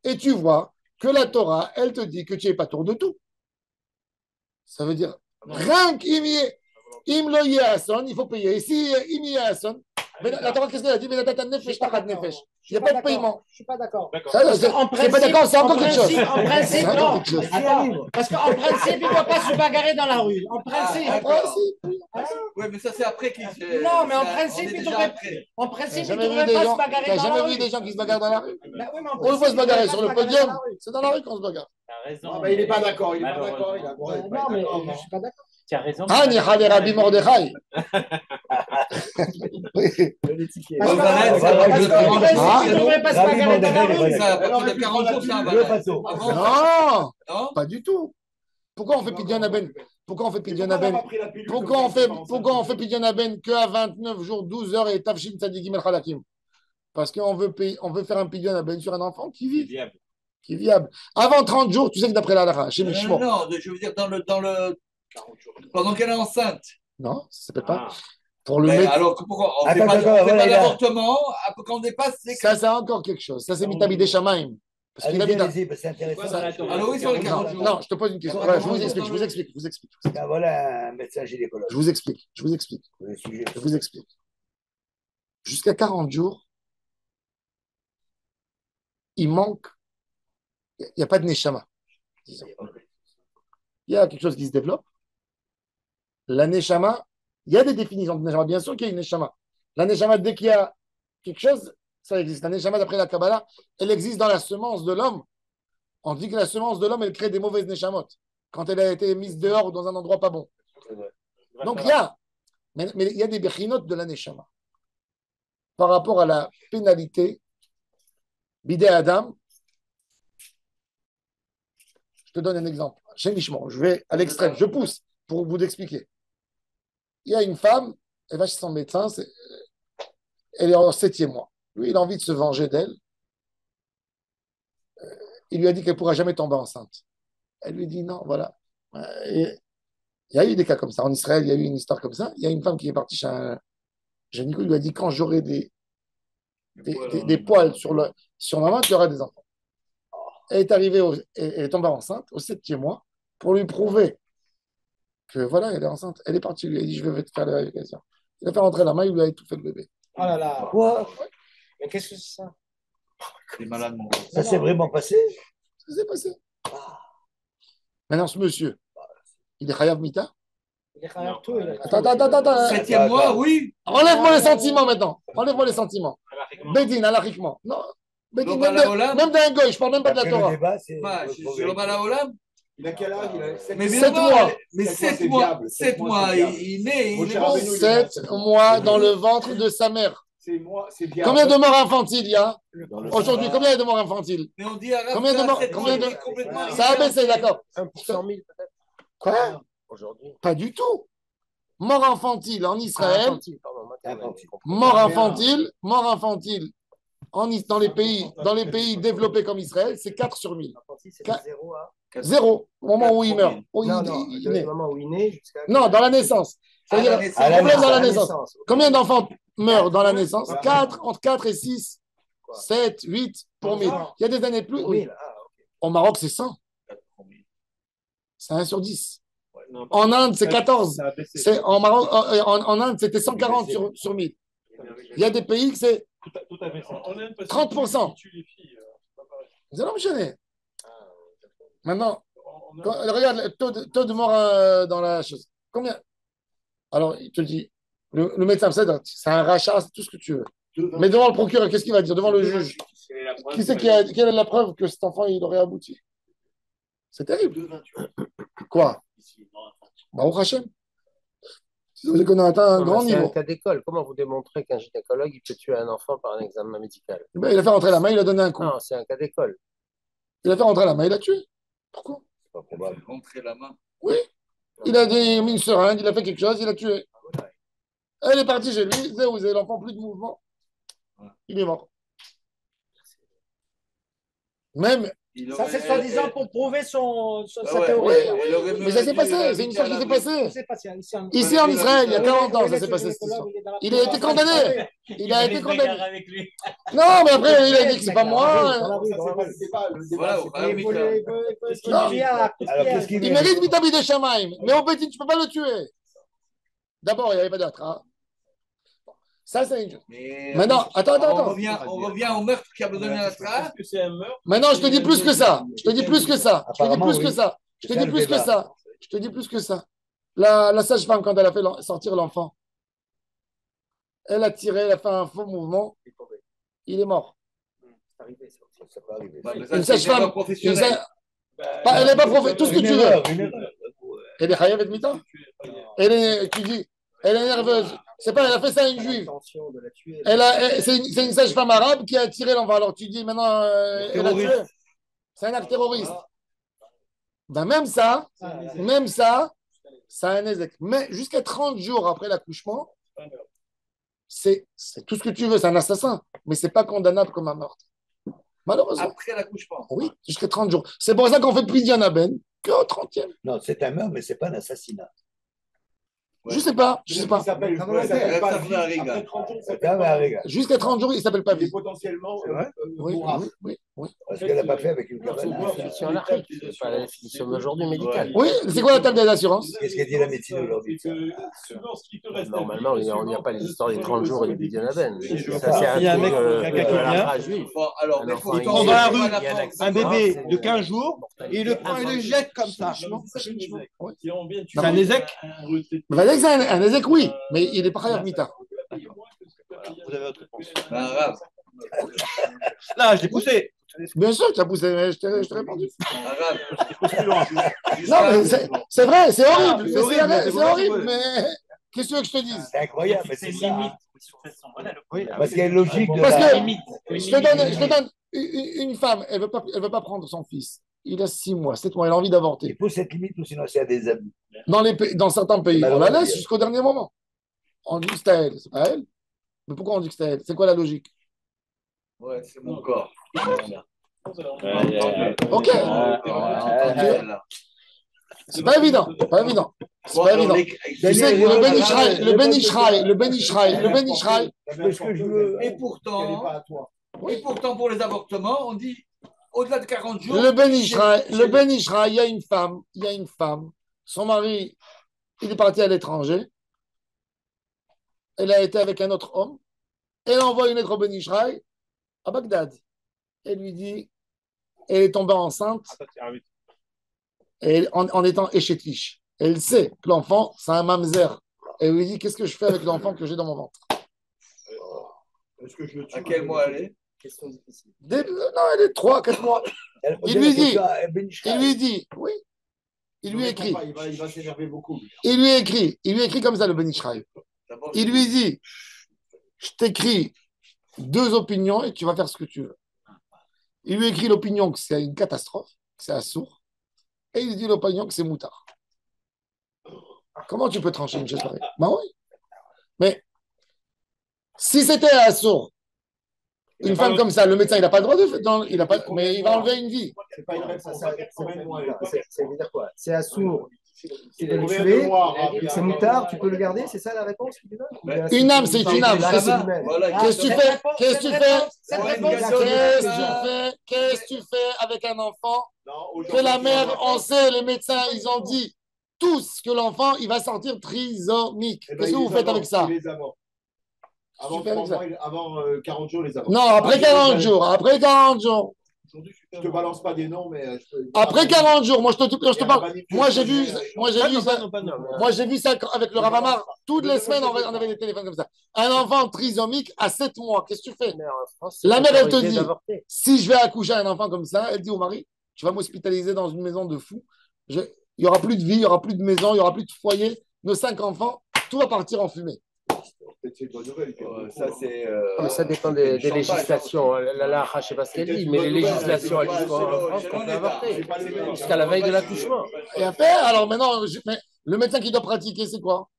Et tu vois que la Torah, elle te dit que tu n'es pas tour de tout. Ça veut dire, rien qu'Imloye Asson, il faut payer. Et si Imye Asson, la Torah, qu'est-ce qu'elle a dit? Il n'y a pas de paiement. Je ne suis pas d'accord. C'est pas d'accord, c'est encore quelque chose. En principe, C'est non. encore quelque chose. Attends, parce qu'en principe, il ne doit pas se bagarrer dans la rue. En principe. Oui, mais ça, c'est après qu'il s'est. Non, mais en ça, principe, on est il déjà devrait. après. En T'as principe, il ne jamais vu devrait des pas gens, se bagarrer t'as dans la jamais rue. vu des gens qui se bagarrent dans la rue? Ben oui, mais en On le principe, voit se il bagarrer devrait sur pas le se bagarrer podium. dans la rue. C'est dans la rue qu'on se bagarre. T'as raison. Ah, bah, il n'est pas d'accord. Il n'est pas Malheureusement. d'accord. Il a droit. Non, mais je ne suis pas d'accord. Tu as raison. Ah, ni Hale Rabbi Mordechai. Le ticket. Parce Rosanette, qu'en ça, principe, Ah, il ne devrait pas se bagarrer dans la rue. Ça, à partir de 40 jours, c'est un Le balai. bateau. Avant, Non, non pas du tout. Pourquoi on fait Pidyon Aben? Pourquoi on fait Pidyon Aben? Pourquoi on fait Pidyon Aben qu'à 29 jours, 12 heures et Tafshin Tzadikim El Khalakim? Parce qu'on veut faire un Pidyon Aben sur un enfant qui vit, qui est viable. Avant 30 jours, tu sais que d'après la Lara, chez Mishmor. non, je veux dire, pendant qu'elle est enceinte. Non, ça s'appelle pas. Ah. Pour le Mais mettre. alors, pourquoi on Attends, fait pas, attends, on fait voilà, pas il a- d'avortement après qu'on dépasse, c'est Ça, c'est encore quelque chose. Ça, c'est Mitabi des Shamaim. Parce qu'il Allez-y, habite. allez-y, parce que c'est intéressant. Alors oui, sur les 40 Non, jours. non, je te pose une question. Ouais, je vous explique. Ben voilà un médecin gynécologue. Je vous explique. Le sujet. Je vous explique. Jusqu'à 40 jours, il manque. Il n'y a pas de Neshama. Disons. Il y a quelque chose qui se développe. La Neshama, il y a des définitions de Neshama. Bien sûr qu'il y a une Neshama. La Neshama, dès qu'il y a quelque chose, ça existe. La Neshama, d'après la Kabbalah, elle existe dans la semence de l'homme. On dit que la semence de l'homme, elle crée des mauvaises Neshamot. Quand elle a été mise dehors ou dans un endroit pas bon. Donc il y a. Mais il y a des Bechinot de la Neshama. Par rapport à la pénalité, Bidé Adam, je te donne un exemple. Chez Mishmor, je vais à l'extrême, je pousse pour vous expliquer. Il y a une femme, elle va chez son médecin, elle est en 7e mois. Lui, il a envie de se venger d'elle. Il lui a dit qu'elle ne pourra jamais tomber enceinte. Elle lui dit non, voilà. Et il y a eu des cas comme ça. En Israël, il y a eu une histoire comme ça. Il y a une femme qui est partie chez un gynéco, il lui a dit quand j'aurai des poils sur ma main, tu auras des enfants. Elle est arrivée, elle est tombée enceinte au 7e mois pour lui prouver que voilà, elle est enceinte. Elle est partie, il lui a dit je vais te faire la vérification. Il a fait rentrer la main, il lui a étouffé le bébé. Oh là là. Quoi? Mais qu'est-ce que c'est ça? C'est malade, mon Ça s'est vraiment passé? Ça s'est passé. Maintenant, ce monsieur, il est Chayav Mita. Il est khayab tout. Attends. 7e mois, oui. Enlève-moi les sentiments maintenant. Enlève-moi les sentiments. Bédine, alachiquement. Non. Bédine, Donc, Bala même d'un goy, je parle même pas de la Après le Torah. débat, c'est. Sur le Balaolam. Il a quel âge? Mais 7 mois. Mais 7 c'est mois. diable. 7 mois, il naît. Mon Il est cher bon. Rabbeinu, 7 mois dans le ventre de sa mère. C'est moi, c'est bien. Combien de morts infantiles il y a aujourd'hui? Combien il y a de morts infantiles? Mais on dit à Rav Combien de qu'à morts- 7 mois, combien de- il est complètement Ça a baissé, d'accord. 1 pour 100 000 peut-être. Quoi? Aujourd'hui. Pas du tout. Mort infantile en Israël, Infantile, pardon, maternelle, j'ai compris. mort infantile dans les pays développés comme Israël, c'est 4 sur 1000. Infantile, c'est de 0 à. 0 au moment où il meurt. Où Non, il le naît. moment où il naît jusqu'à. Non, dans la naissance. À la C'est-à-dire, naissance. problème dans la À la naissance. naissance. Combien d'enfants meurent dans la naissance? 4, entre 4 et 6, 7, 8 pour 1000. Il y a des années plus. Oui, Oui. ah, ok. Au Maroc, c'est 100. C'est 1 sur 10. Non, En Inde, c'est 14. ça a baissé. En Inde, c'était 140 sur 1000. Il y a des pays que c'est Tout à fait. 30%. Vous allez enchaîner. Maintenant, regarde le taux de mort dans la chose. Combien? Alors, il te dit, le médecin, c'est un rachat, c'est tout ce que tu veux. Mais devant le procureur, qu'est-ce qu'il va dire? Devant le juge, quelle est la preuve que cet enfant il aurait abouti? C'est terrible. Quoi? Baruch Hashem. Vous savez qu'on a atteint un grand C'est un niveau. cas d'école. Comment vous démontrez qu'un gynécologue il peut tuer un enfant par un examen médical? Ben, il a fait rentrer la main, il a donné un coup. Non, c'est un cas d'école. Il a fait rentrer la main, il a tué. Pourquoi? C'est pas probable. Rentrer la main. Oui. Il a mis une seringue, il a fait quelque chose, il a tué. Elle est partie chez lui, vous avez l'enfant, plus de mouvement. Il est mort. Même. Ça, c'est soi-disant pour prouver sa ouais, théorie. Mais ça s'est passé, c'est une histoire qui s'est passée. C'est passé Ici en Israël, il y a 40 ans, ça s'est passé cette histoire. Il a été condamné. Il a été condamné. Non, mais après, il a dit que c'est pas moi. Il mérite Vitabi de Shamaim. Mais au petit, tu ne peux pas le tuer. D'abord, il n'y avait pas d'atra. Ça, c'est une chose. Maintenant, attends. On revient au meurtre qui a besoin d'un atra. Est-ce que c'est un meurtre? Maintenant, je te dis plus que ça. Je te dis plus que ça. La sage-femme, quand elle a fait sortir l'enfant, elle a tiré, elle a fait un faux mouvement. Il est mort. Une sage-femme, elle n'est pas professionnelle. Tout ce que tu veux. Elle est chayav et mita. Tu dis, elle est nerveuse. C'est pas, elle a fait ça à une juive. C'est une sage-femme arabe qui a tiré l'enfant. Alors tu dis maintenant, elle a tué. C'est un acte terroriste. Ben même ça, c'est un ézec. Mais jusqu'à 30 jours après l'accouchement, c'est tout ce que tu veux, c'est un assassin. Mais c'est pas condamnable comme un meurtre. Malheureusement. Après l'accouchement. Oui, jusqu'à 30 jours. C'est pour ça qu'on fait plus d'Yanaben qu'au 30e. Non, c'est un meurtre, mais c'est pas un assassinat. Je sais pas. Jusqu'à 30 jours, il s'appelle pas vie. Potentiellement, Oui. Parce qu'elle n'a pas fait avec une cabane. C'est pas la définition d'aujourd'hui médicale. Oui, c'est quoi la table des assurances? Qu'est-ce qu'elle dit la médecine aujourd'hui? Normalement, il n'y a pas les histoires des 30 jours et du Bidionaben. Ça, c'est Il y a un mec, quelqu'un qui vient. Alors, il prend dans la rue un bébé de 15 jours et il le prend et le jette comme ça. C'est un ézec? C'est un ézec, oui, mais il n'est pas chayav mita. Vous avez votre réponse. Là, je l'ai poussé. Bien sûr, tu as poussé, mais je t'ai répondu. Arabe. Non, mais c'est vrai, c'est horrible. C'est horrible, mais qu'est-ce que tu veux que je te dise? C'est incroyable, mais c'est ça. Oui, Parce qu'il y a une logique de Parce la... que je te donne une femme, elle veut pas prendre son fils. Il a 6 mois, 7 mois, elle a envie d'avorter. Il faut cette limite ou sinon c'est à des abus. Dans certains pays, on la laisse jusqu'au dernier moment. On dit que c'est à elle, c'est pas à elle. Mais pourquoi on dit que c'est à elle? C'est quoi la logique? Ouais, c'est mon corps. Ok. C'est pas évident. C'est pas évident. Tu sais que le Ben Ishraï. Et pourtant, pour les avortements, on dit au-delà de 40 jours. Le Ben Ishraï, il y a une femme. Son mari, il est parti à l'étranger. Elle a été avec un autre homme. Elle envoie une lettre au Ben Ishraï à Bagdad. Elle lui dit, elle est tombée enceinte et en étant échétiche. Elle sait que l'enfant, c'est un mamzer. Elle lui dit, qu'est-ce que je fais avec l'enfant que j'ai dans mon ventre? À quel mois elle est? Question difficile. Non, elle est 3-4 mois. Il lui dit, oui. Il lui écrit. Il va s'énerver beaucoup. Il lui écrit comme ça, le Ben Ishraï. Il lui dit, je t'écris 2 opinions et tu vas faire ce que tu veux. Il lui écrit l'opinion que c'est une catastrophe, que c'est assourd, et il dit l'opinion que c'est moutard. Comment tu peux trancher une chose pareille? Ben oui. Mais si c'était à sourd, une femme comme ça, le médecin, il n'a pas le droit de faire. Il a pas, mais il va enlever une vie. C'est pas une réponse. Ça veut dire quoi? C'est à sourd. Tu peux le tuer, c'est moutard, tu peux le garder, c'est ça la réponse? Une âme, c'est une âme. Qu'est-ce que tu fais? Qu'est-ce que tu fais? Qu'est-ce que tu fais avec un enfant que la mère, on sait, les médecins, ils ont dit tous que l'enfant, il va sortir trisomique. Qu'est-ce que vous faites avec ça? Avant 40 jours, les avorts. Non, après 40 jours. Après 40 jours. Je ne te balance pas des noms, mais après 40 jours, moi je te parle. Moi j'ai vu ça avec le Ravamar. Toutes les semaines, on avait des téléphones comme ça. Un enfant trisomique à 7 mois, qu'est-ce que tu fais? La mère, elle te dit, si je vais accoucher un enfant comme ça, elle dit au mari, tu vas m'hospitaliser dans une maison de fous. Il n'y aura plus de vie, il n'y aura plus de maison, il n'y aura plus de foyer. Nos 5 enfants, tout va partir en fumée. C'est une bonne nouvelle. Ça dépend des législations. Là, je ne sais pas ce qu'elle dit, mais les législations, elles disent en France qu'on peut avorter jusqu'à la veille de l'accouchement. Et après, alors maintenant, mais le médecin qui doit pratiquer, c'est quoi?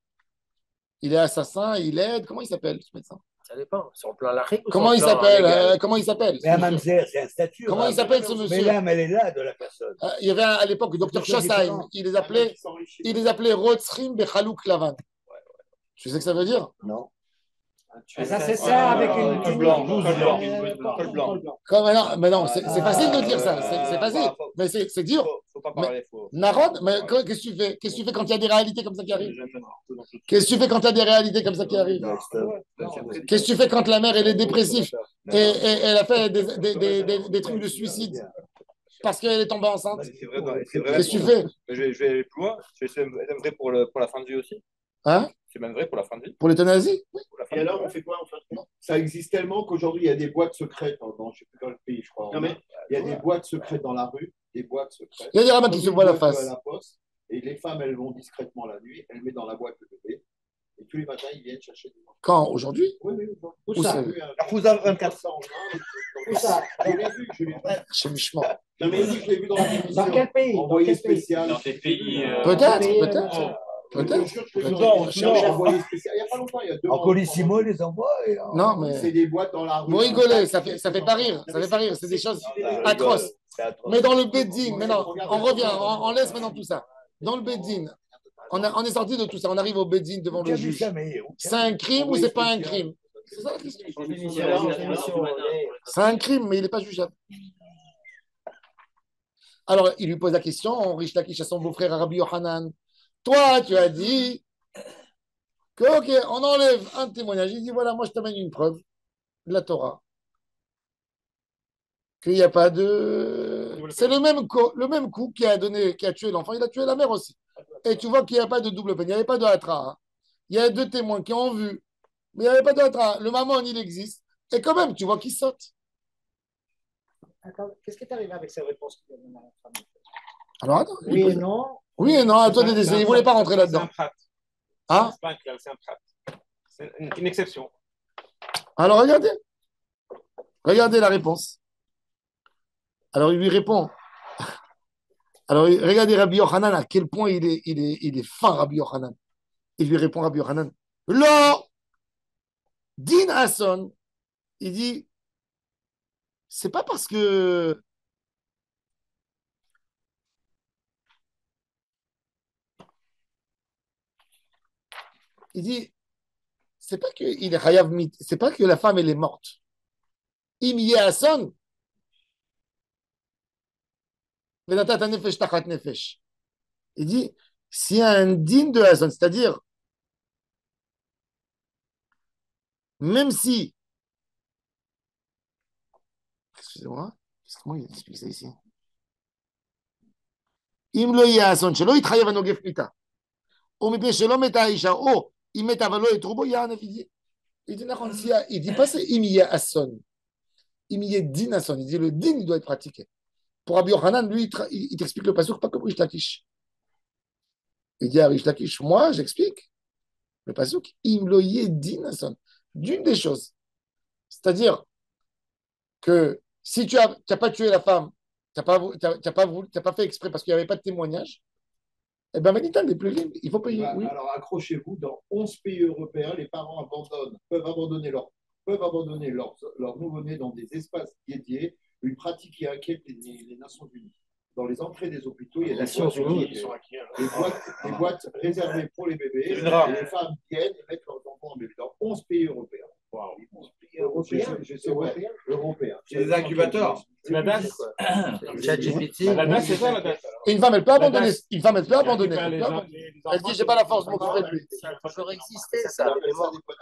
Il est assassin, il aide. Comment il s'appelle, ce médecin? Ça dépend. C'est en plan laïque ou comment il s'appelle? Comment il s'appelle? Mais un mamzer, c'est un statut. Comment il s'appelle ce monsieur? Mais l'âme, elle est là de la personne. Il y avait à l'époque le docteur Chassaïm. Il les appelait Rotzrim Bechalouk Lavan. Tu sais ce que ça veut dire? Non. Ça, c'est ça avec une col blanc. Mais non, c'est facile de dire ça. C'est facile. Mais c'est dur. Faut pas parler. Narod, mais qu'est-ce que tu fais? Qu'est-ce que tu fais quand il y a des réalités comme ça qui arrivent? Qu'est-ce que tu fais quand il y a des réalités comme ça qui arrivent? Qu'est-ce que tu fais quand la mère elle est dépressive et elle a fait des trucs de suicide parce qu'elle est tombée enceinte? Qu'est-ce que tu fais? Je vais aller plus loin. C'est même vrai pour la fin de vie aussi. Hein? C'est même vrai pour la fin de vie. Pour l'euthanasie? Oui. Et alors, on fait quoi? Ça existe tellement qu'aujourd'hui, il y a des boîtes secrètes je ne sais plus dans le pays, je crois. Il y a des boîtes secrètes dans la rue, des boîtes secrètes. Il y a des rabbins qui se voient la face. Et les femmes, elles vont discrètement la nuit, elles mettent dans la boîte le bébé. Et tous les matins, ils viennent chercher des enfants. Quand? Aujourd'hui? Oui. Où ça? Vous avez 24 ans. Où ça? Je l'ai vu. Chez Michement. Non, mais je l'ai vu dans la télévision. Dans quel pays? Envoyé spécial. Dans des pays. Peut-être. Il n'y a pas longtemps, il y a 2 ans. En Colissimo, ils les envoient. Non, mais. C'est des boîtes dans la rue. Vous rigolez, ça fait pas rire. Ça fait pas rire. C'est des choses atroces. Mais dans le Beddin, maintenant, on revient, on laisse maintenant tout ça. Dans le Beddin, on est sorti de tout ça. On arrive au Beddin devant le juge. C'est un crime ou c'est pas un crime? C'est ça la question. C'est un crime, mais il n'est pas jugeable. Alors, il lui pose la question, Rish Lakish à son beau-frère Rabbi Yohanan. Toi, tu as dit que, ok, on enlève un témoignage. Il dit, voilà, moi, je t'amène une preuve de la Torah. Qu'il n'y a pas de... C'est le même coup qui a tué l'enfant. Il a tué la mère aussi. Et tu vois qu'il n'y a pas de double peine. Il n'y avait pas de hatra. Hein. Il y a 2 témoins qui ont vu. Mais il n'y avait pas de hatra. Le maman, il existe. Et quand même, tu vois qu'il saute. Attends, qu'est-ce qui est arrivé avec ces réponses qu'il a données à la femme? Alors, attends. Oui et non. Oui et non, à toi de décider. Il ne voulait pas rentrer là-dedans. Hein? C'est pas un clair, c'est un prat. C'est une exception. Alors, regardez la réponse. Alors, il lui répond. Alors, regardez Rabbi Yochanan, à quel point il est fin, Rabbi Yochanan. Il lui répond, Rabbi Yochanan, Lo, Din Hasson, il dit, c'est pas parce que il dit, c'est pas que il est chayav mit, c'est pas que la femme elle est morte. Im Hasson, venatata nefesh tachat nefesh. Il dit, s'il y a un din de Hasson, c'est-à-dire, même si, excusez-moi, comment il explique ça ici? Im lo yeh Hasson, shelo yitchayev anogef mita. או מפני שלא מתה האישה, או אם מתה אבל לא יתרו בו, יענב. Il dit, il dit pas c'est im yeh Hasson, im yeh din Hasson. Il dit le din il doit être pratiqué. Pour Rabbi Yochanan, lui, il t'explique le pasuk pas comme Rish Lakish. Il dit à Rish Lakish, moi, j'explique le pasuk im lo yeh din Hasson. D'une des choses, c'est-à-dire que si tu n'as pas tué la femme, tu n'as pas fait exprès parce qu'il n'y avait pas de témoignage, Eh bien, Manitan, les plus libres, il faut payer. Bah, Oui. alors accrochez-vous, dans 11 pays européens, les parents peuvent abandonner leur nouveau-né dans des espaces dédiés, une pratique qui inquiète les Nations Unies. Dans les entrées des hôpitaux, il y a des boîtes réservées pour les bébés, et les femmes viennent et mettent leurs enfants en bébé dans 11 pays européens. Wow. 11 pays européens. Européens. C'est des incubateurs. La DAS. ChatGPT. La DAS, c'est ça, la DAS. Et une femme, elle peut abandonner. Une femme, elle peut Elle abandonner. récupère les gens- Elle dit, j'ai pas la force de m'occuper de lui. Ça a toujours existé, ça.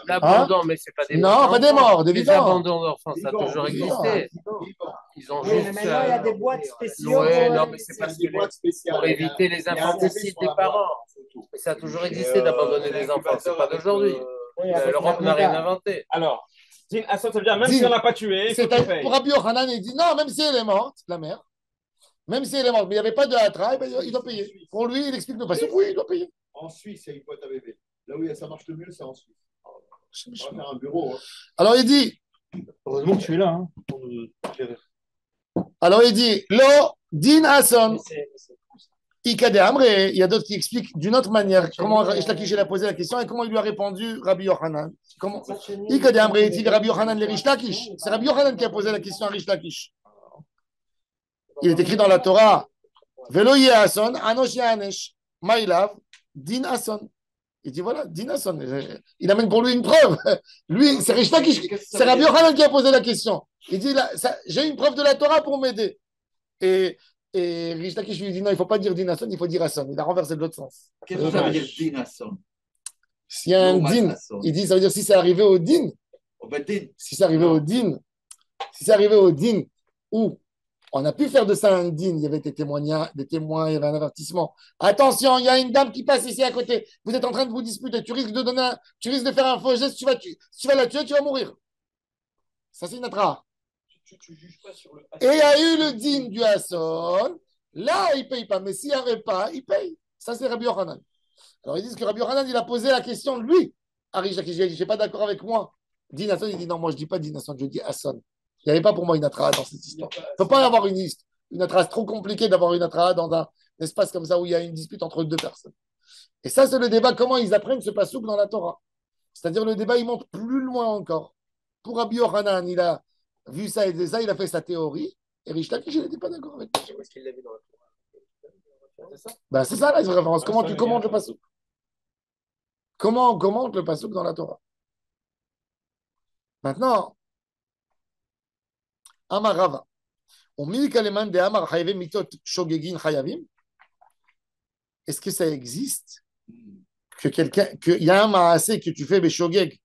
L'abandon, mais c'est pas des Non, morts. pas des morts, des Les vivants. abandons d'enfants, ça a toujours existé. Ils ont Oui, mais juste. maintenant, il y a des boîtes spéciales. Ouais, non, mais c'est parce que pour éviter les infanticides des parents. Mais ça a toujours existé d'abandonner les enfants. C'est pas d'aujourd'hui. L'Europe n'a rien inventé. Alors, Din Hassan, ça veut dire même Din. si on l'a pas tué, il faut qu'il paye. Pour Rabbi Yochanan, il dit non, même si elle est morte, la mère, même si elle est morte, mais il n'y avait pas de hatra, eh ben, il doit payer. Pour lui, il explique le passé, oui, il doit payer. En Suisse, il y a une boîte à bébé. Là où ça marche le mieux, c'est en Suisse. On va faire un bureau. Hein. Alors il dit, Heureusement que tu es là. Hein. Lo, Din Hassan, Ikade Amre, il y a d'autres qui expliquent d'une autre manière comment Rish Lakish a posé la question et comment il lui a répondu Rabbi Yochanan. Comment Ikade Amre est-il Rabbi Yochanan le Rish Lakish? C'est Rabbi Yochanan qui a posé la question à Rish Lakish. Il est écrit dans la Torah, Velo Ye Hassan, Anosh Yanesh, Maïlav, Din Hassan. Il dit voilà, Din Hassan. Il amène pour lui une preuve. Lui, c'est Rish Lakish, c'est Rabbi Yochanan qui a posé la question. Il dit là, j'ai une preuve de la Torah pour m'aider. Et Rish Lakish lui dit non, il ne faut pas dire Din Hassan, il faut dire Hassan. Il a renversé de l'autre sens. Qu'est-ce que ça veut dire Din Hassan? S'il y a un din, il dit, ça veut dire si c'est arrivé au din, si c'est arrivé au din, si c'est arrivé au din où on a pu faire de ça un din, il y avait des témoins, il y avait un avertissement. Attention, il y a une dame qui passe ici à côté, vous êtes en train de vous disputer, tu risques de faire un faux geste, si tu vas la tuer, tu vas mourir. Ça, c'est une attra. Et il y a eu le din du Hassan, là, il ne paye pas, mais s'il n'y avait pas, il paye. Ça, c'est Rabbi Yochanan. Alors, ils disent que Rabbi Yochanan, il a posé la question, lui, à Rish Lakish. Il a dit, je n'es pas d'accord avec moi. Din Hassan, il dit, non, moi, je ne dis pas Din Hassan, je dis Hassan. Il n'y avait pas pour moi une attra dans cette histoire. Il ne peut pas y avoir une attra. C'est trop compliqué d'avoir une attra dans un espace comme ça où il y a une dispute entre deux personnes. Et ça, c'est le débat, comment ils apprennent ce pasouk dans la Torah. C'est-à-dire, le débat, il monte plus loin encore. Pour Rabbi Yochanan, il a vu ça et ça, il a fait sa théorie. Et Rish Lakish, il n'était pas d'accord avec lui. Est-ce qu'il l'a vu dans la Torah? C'est ça? Ben, c'est ça la référence. Comment tu commentes le pasouk? Comment on commente le pasouk dans la Torah? Maintenant, Amar Rava. Est-ce que ça existe qu'il y a un maasé que tu fais beshogeg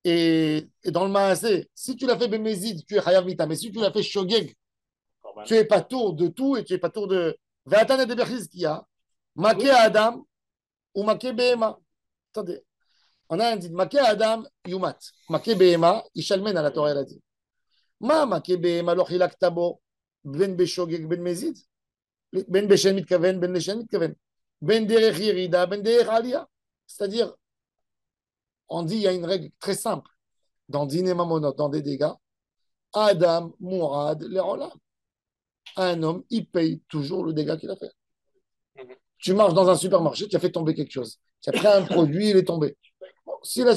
et dans le maasé, si tu l'as fait bemezid, tu es chayav mita, mais si tu l'as fait shogeg, tu es pas tour de tout et tu es pas tour de Ve'atan de bechiz qu'il y a maké adam ou maké behema. Attendez, on a un dit maké adam yumat, maké behema ishalmen à la Torah elle a dit. Ma maké behema lo chilakta bo ben beshogeg ben mezid ben beshen mitkaven ben leshen mitkaven ben derech yirida ben derech aliyah. C'est-à-dire, on dit il y a une règle très simple dans Dîner Mamonot, dans des dégâts. Adam Mourad Lerolam. Un homme, il paye toujours le dégât qu'il a fait. Tu marches dans un supermarché, tu as fait tomber quelque chose. Tu as pris un produit, il est tombé. Bon, si le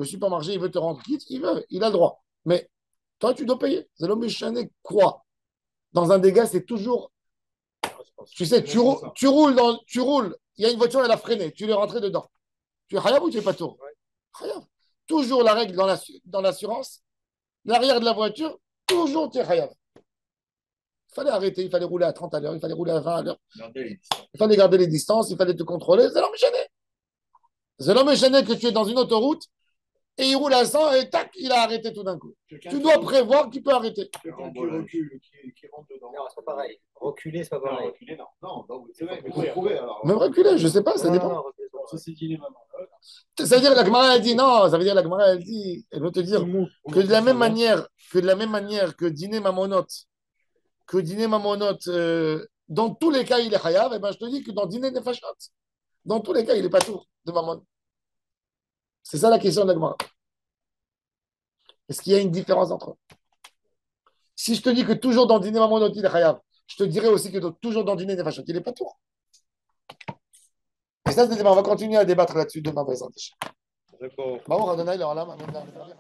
supermarché il veut te rendre quitte, il a le droit. Mais toi, tu dois payer. C'est l'homme méchané quoi? Dans un dégât, c'est toujours. Tu sais, tu roules, il y a une voiture, elle a freiné, tu l'es rentré dedans. Tu es Hayab ou tu es pas tour? Hayab. Toujours la règle dans l'assurance, l'arrière de la voiture, toujours tu es Hayab. Il fallait arrêter, il fallait rouler à 30 à l'heure, il fallait rouler à 20 à l'heure. Il fallait garder les distances, il fallait te contrôler. C'est l'homme méchané. C'est l'homme méchané que tu es dans une autoroute et il roule à 100 et tac, il a arrêté tout d'un coup. Tu dois prévoir qu'il peut arrêter. Quelqu'un qui recule, qui rentre dedans. Non, c'est pas pareil. Reculer, c'est pas pareil. Reculer, non. Non, c'est vrai, il faut trouver alors. Même reculer, je sais pas, ça dépend. C'est-à-dire la Gemara elle dit non, ça veut dire la Gemara elle dit, elle veut te dire que de la même manière que dîner mamonot, dans tous les cas il est chayav, et ben je te dis que dans dîner nefashot, dans tous les cas il est pas tour de mamon. C'est ça la question de la Gemara. Est-ce qu'il y a une différence entre eux? Si je te dis que toujours dans dîner mamonot il est chayav, je te dirais aussi que toujours dans dîner des fachot, il n'est pas tour. Et ça, c'est le débat. On va continuer à débattre là-dessus demain, par exemple. D'accord. Baruch Adonai, le Olam, Amen.